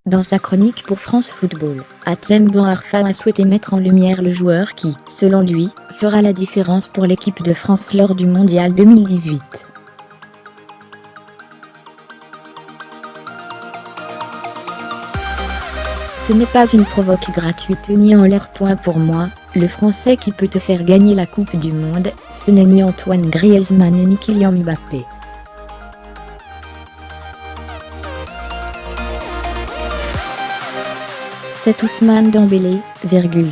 Dans sa chronique pour France Football, Hatem Ben Arfa a souhaité mettre en lumière le joueur qui, selon lui, fera la différence pour l'équipe de France lors du Mondial 2018. Ce n'est pas une provoque gratuite ni en l'air. Pour moi, le Français qui peut te faire gagner la Coupe du Monde, ce n'est ni Antoine Griezmann ni Kylian Mbappé. C'est Ousmane Dembélé,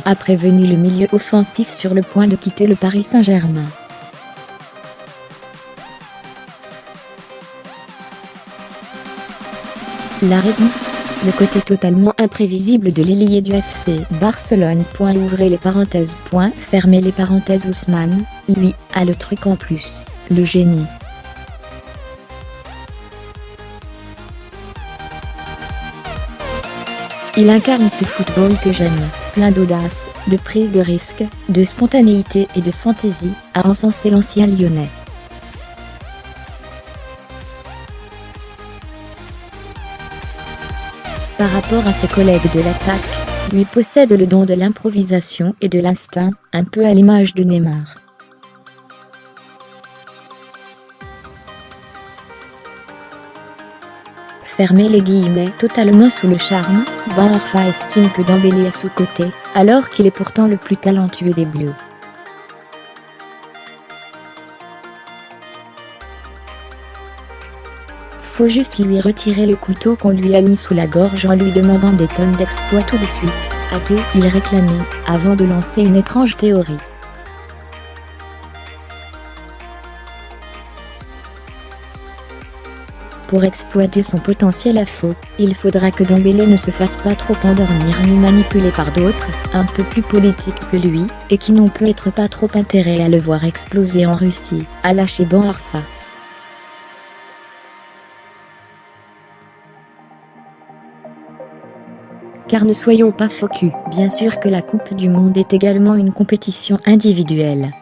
a prévenu le milieu offensif sur le point de quitter le Paris Saint-Germain. La raison ? Le côté totalement imprévisible de l'ailier du FC Barcelone. Ouvrez les parenthèses. Fermez les parenthèses. Ousmane, lui, a le truc en plus, le génie. Il incarne ce football que j'aime, plein d'audace, de prise de risque, de spontanéité et de fantaisie, a encensé l'ancien Lyonnais. Par rapport à ses collègues de l'attaque, lui possède le don de l'improvisation et de l'instinct, un peu à l'image de Neymar. Fermez les guillemets. Totalement sous le charme, Ben Arfa estime que Dembélé est sous-coté, alors qu'il est pourtant le plus talentueux des Bleus. Faut juste lui retirer le couteau qu'on lui a mis sous la gorge en lui demandant des tonnes d'exploits tout de suite, a-t-il réclamé, avant de lancer une étrange théorie. Pour exploiter son potentiel à fond, il faudra que Dembélé ne se fasse pas trop endormir ni manipuler par d'autres, un peu plus politiques que lui, et qui n'ont peut-être pas trop intérêt à le voir exploser en Russie, a lâché Ben Arfa. Car ne soyons pas faux culs, bien sûr que la Coupe du Monde est également une compétition individuelle.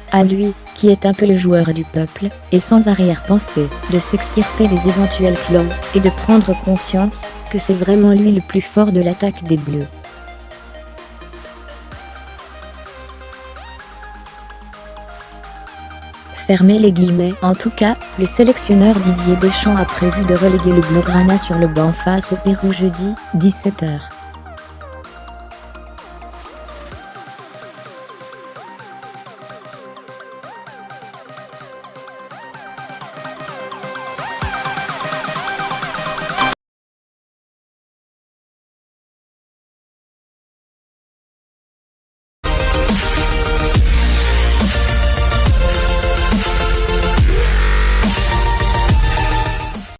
À lui, qui est un peu le joueur du peuple, et sans arrière-pensée, de s'extirper des éventuels clans, et de prendre conscience que c'est vraiment lui le plus fort de l'attaque des Bleus. Fermez les guillemets. En tout cas, le sélectionneur Didier Deschamps a prévu de reléguer le Blaugrana sur le banc face au Pérou jeudi, 17h.